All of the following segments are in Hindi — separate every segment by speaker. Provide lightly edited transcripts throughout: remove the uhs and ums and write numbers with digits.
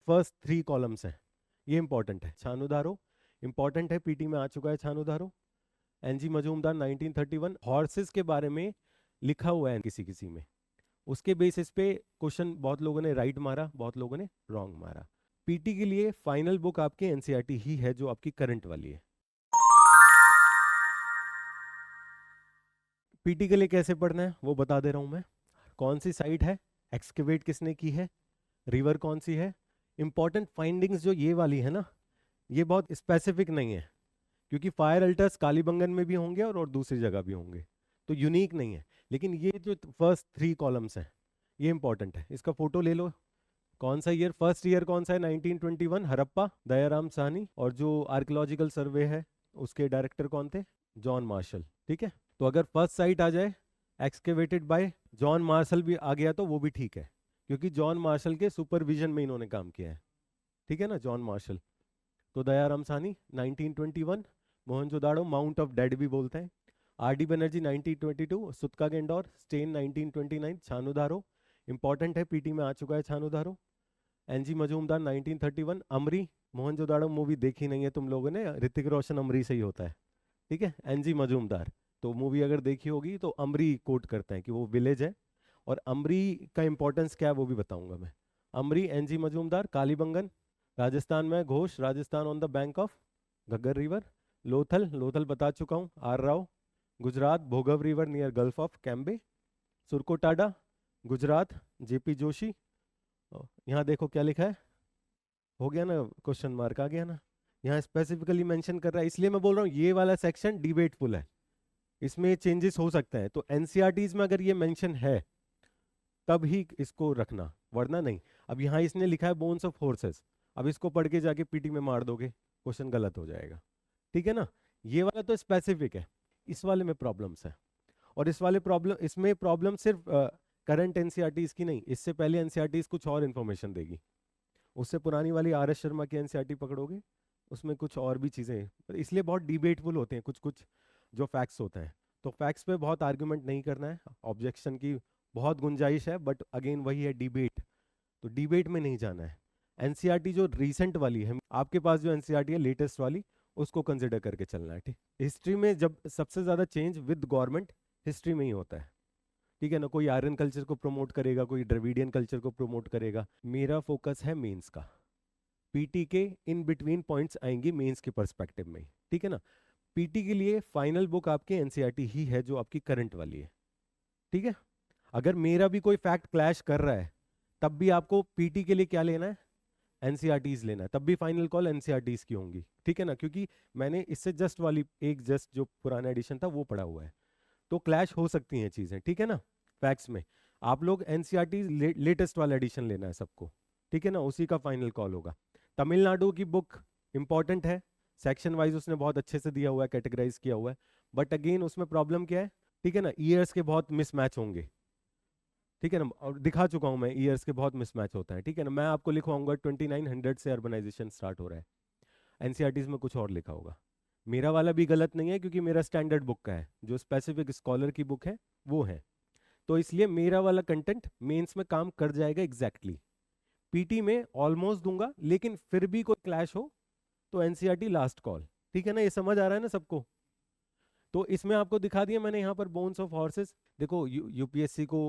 Speaker 1: फर्स्ट 3 कॉलम्स हैं, ये इंपॉर्टेंट है। छानुधारो इंपॉर्टेंट है, पीटी में आ चुका है छानुधारो। एनजी मजूमदार 1931, हॉर्सेस के बारे में लिखा हुआ है किसी किसी में, उसके बेसिस पे क्वेश्चन बहुत लोगों ने राइट मारा, बहुत लोगों ने रॉन्ग मारा। पीटी के लिए फाइनल बुक आपकी एनसीईआरटी ही है जो आपकी करंट वाली है। पीटी के लिए कैसे पढ़ना है वो बता दे रहा हूं मैं। कौन सी साइट है, एक्सकेवेट किसने की है, रिवर कौन सी है। इंपॉर्टेंट फाइंडिंग्स जो ये वाली है ना, ये बहुत स्पेसिफिक नहीं है, क्योंकि फायर अल्टर्स कालीबंगन में भी होंगे और दूसरी जगह भी होंगे, तो यूनिक नहीं है। लेकिन ये जो फर्स्ट 3 कॉलम्स हैं ये इंपॉर्टेंट है। इसका फोटो ले लो। कौन सा ईयर, फर्स्ट ईयर कौन सा है, 1921, हरप्पा, दयाराम साहनी। और जो आर्कियोलॉजिकल सर्वे है उसके डायरेक्टर कौन थे, जॉन मार्शल। ठीक है, तो अगर फर्स्ट साइट आ जाए एक्सकेवेटेड बाय जॉन मार्शल भी आ गया तो वो भी ठीक है, क्योंकि जॉन मार्शल के सुपरविजन में इन्होंने काम किया है। ठीक है ना, जॉन मार्शल। तो Dayaram Sahni 1921, Mohenjodaro mount of dead भी बोलते हैं। R D Banerjee 1922, सुतका Dor stand 1929, छानुधारो important है, पीटी में आ चुका है छानुधारो। एनजी मजूमदार 1931, अमरी, मोहनजोदाड़ो मूवी देखी नहीं है तुम लोगों ने, ऋतिक रोशन अमरी से ही होता है। ठीक है, एनजी मजूमदार, तो मूवी अगर देखी होगी तो अमरी कोट करते हैं कि वो विलेज है। और अमरी का इंपॉर्टेंस क्या है वो भी बताऊंगा मैं। अमरी, एनजी मजूमदार, कालीबंगन राजस्थान में, Ghosh Rajasthan on the bank of Ghaggar river. Lothal, Lothal बता चुका हूँ, R Rao, Gujarat, Bhogava river near gulf of Cambay. Surkotada, Gujarat, J P Joshi. यहाँ देखो क्या लिखा है, हो गया ना, क्वेश्चन मार्क आ गया ना। यहाँ स्पेसिफिकली मेंशन कर रहा है, इसलिए मैं बोल रहा हूँ ये वाला सेक्शन डिबेटफुल है, इसमें चेंजेस हो सकते हैं। तो एनसीईआरटीज में अगर ये मेंशन है तब ही इसको रखना, वरना नहीं। अब यहाँ इसने लिखा है बोन्स ऑफ हॉर्सेस, अब इसको पढ़ के जाके पीटी में मार दोगे, क्वेश्चन गलत हो जाएगा। ठीक है ना, ये वाला तो स्पेसिफिक है, इस वाले में प्रॉब्लम्स है। और इस वाले प्रॉब्लम, इसमें प्रॉब्लम सिर्फ करंट एनसीईआरटीज की नहीं, इससे पहले एनसीईआरटीज कुछ और इन्फॉर्मेशन देगी। उससे पुरानी वाली आर एस शर्मा की एनसीईआरटी पकड़ोगे, उसमें कुछ और भी चीज़ें हैं, पर इसलिए बहुत डिबेटफुल होते हैं कुछ कुछ जो फैक्ट्स होते हैं। तो फैक्ट्स पे बहुत आर्ग्यूमेंट नहीं करना है, ऑब्जेक्शन की बहुत गुंजाइश है, बट अगेन वही है डिबेट, तो डिबेट में नहीं जाना है। एनसीईआरटी जो रीसेंट वाली है आपके पास, जो एनसीईआरटी है लेटेस्ट वाली, उसको कंसिडर करके चलना है। ठीक, हिस्ट्री में जब सबसे ज़्यादा चेंज विद गवर्नमेंट हिस्ट्री में ही होता है। ठीक है ना, कोई आर्यन कल्चर को प्रमोट करेगा, कोई द्रविडियन कल्चर को प्रमोट करेगा। मेरा फोकस है मेंस का, पीटी के इन बिटवीन पॉइंट्स आएंगी मेंस के पर्सपेक्टिव में। ठीक है ना, पीटी के लिए फाइनल बुक आपकी एनसीईआरटी ही है जो आपकी करंट वाली है। ठीक है, अगर मेरा भी कोई फैक्ट क्लैश कर रहा है तब भी आपको पीटी के लिए क्या लेना है, एनसीईआरटीज लेना है, तब भी फाइनल कॉल एनसीईआरटीज की होंगी। ठीक है ना, क्योंकि मैंने इससे जस्ट वाली एक जस्ट जो पुराना एडिशन था वो पढ़ा हुआ है, तो क्लैश हो सकती हैं चीजें। ठीक है ना, फैक्ट्स में आप लोग एनसीईआरटी लेटेस्ट वाला एडिशन लेना है सबको। ठीक है ना, उसी का फाइनल कॉल होगा। तमिलनाडु की बुक इंपॉर्टेंट है, सेक्शन वाइज उसने बहुत अच्छे से दिया हुआ है, कैटेगराइज किया हुआ है, बट अगेन उसमें प्रॉब्लम क्या है, ठीक है ना, ईयर्स के बहुत मिसमैच होंगे। ठीक है ना, और दिखा चुका हूं मैं, ईयर्स के बहुत मिसमैच होता है। ठीक है ना, मैं आपको लिखवाऊंगा 2900 से अर्बनाइजेशन स्टार्ट हो रहा है, एनसीईआरटीज में कुछ और लिखा होगा। मेरा वाला भी गलत नहीं है, क्योंकि मेरा स्टैंडर्ड बुक का है, जो स्पेसिफिक स्कॉलर की बुक है वो है, तो इसलिए मेरा वाला कंटेंट मेंस में काम कर जाएगा एग्जैक्टली। पीटी में ऑलमोस्ट दूंगा, लेकिन फिर भी कोई क्लैश हो तो एनसीईआरटी लास्ट कॉल। ठीक है ना, ये समझ आ रहा है ना सबको। तो इसमें आपको दिखा दिया मैंने यहाँ पर बोन्स ऑफ हॉर्सेस। देखो यूपीएससी को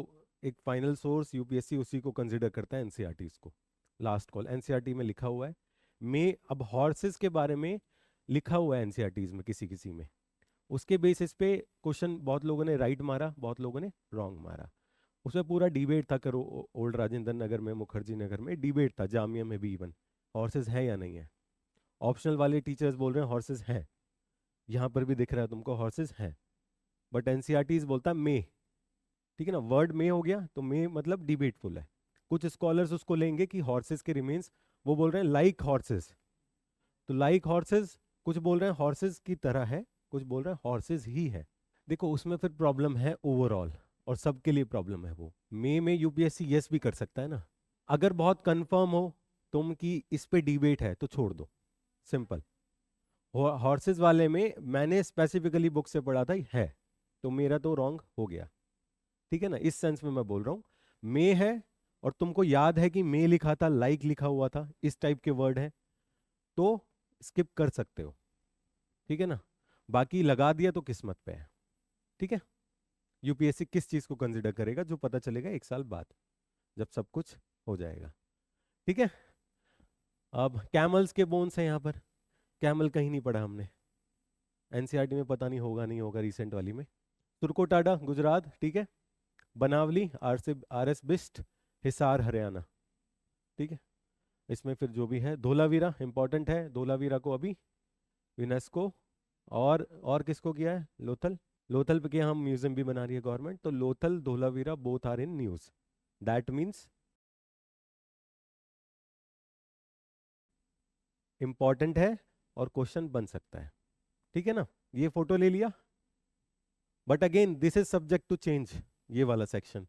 Speaker 1: एक फाइनल सोर्स, यूपीएससी उसी को कंसिडर करता है, एनसीईआरटी को लास्ट कॉल। एनसीईआरटी में लिखा हुआ है, में अब हॉर्सेस के बारे में लिखा हुआ है एनसीईआरटीज में किसी किसी में, उसके बेसिस पे क्वेश्चन बहुत लोगों ने राइट मारा, बहुत लोगों ने रॉन्ग मारा। उसमें पूरा डिबेट था, करो ओल्ड राजेंद्र नगर में, मुखर्जी नगर में डिबेट था, जामिया में भी इवन, हॉर्सेस है या नहीं है। ऑप्शनल वाले टीचर्स बोल रहे हैं हॉर्सेस हैं, यहाँ पर भी दिख रहा है तुमको हॉर्सेस हैं, बट एनसीईआरटी बोलता है मे। ठीक है ना, वर्ड मे हो गया तो मे मतलब डिबेटफुल है। कुछ स्कॉलर्स उसको लेंगे कि हॉर्सेस के रिमेन्स, वो बोल रहे हैं लाइक हॉर्सेस, तो लाइक हॉर्सेस, कुछ बोल रहे हैं हॉर्सेस की तरह है, कुछ बोल रहे हैं हॉर्सेस ही है। देखो उसमें फिर प्रॉब्लम है ओवरऑल, और सबके लिए प्रॉब्लम है वो। मे में यूपीएससी यस भी कर सकता है ना, अगर बहुत कंफर्म हो तुम कि इस पे डिबेट है तो छोड़ दो, सिंपल। हॉर्सेस वाले में मैंने स्पेसिफिकली बुक से पढ़ा था है, तो मेरा तो रॉन्ग हो गया। ठीक है ना, इस सेंस में मैं बोल रहा हूँ मे है, और तुमको याद है कि मे लिखा था, लाइक लिखा हुआ था, इस टाइप के वर्ड है, तो स्किप कर सकते हो, ठीक है ना। बाकी लगा दिया तो किस्मत पे है, ठीक है। यूपीएससी किस चीज को कंसिडर करेगा, जो पता चलेगा 1 साल बाद, जब सब कुछ हो जाएगा, ठीक है। अब कैमल्स के बोन्स हैं यहाँ पर, कैमल कहीं नहीं पढ़ा हमने, एनसीईआरटी में पता नहीं होगा नहीं होगा, रिसेंट वाली में। तुर्कोटाडा गुजरात, ठीक है। बनावली आरएस बिस्ट हिसार हरियाणा, ठीक है। इसमें फिर जो भी है, धोलावीरा इंपॉर्टेंट है, धोलावीरा को अभी यूनेस्को और किसको किया है, लोथल, लोथल पे क्या हम म्यूजियम भी बना रही है गवर्नमेंट, तो Lothal Dholavira both are in news, that means important है और क्वेश्चन बन सकता है, ठीक है ना। ये फोटो ले लिया, but again this is subject to change, ये वाला सेक्शन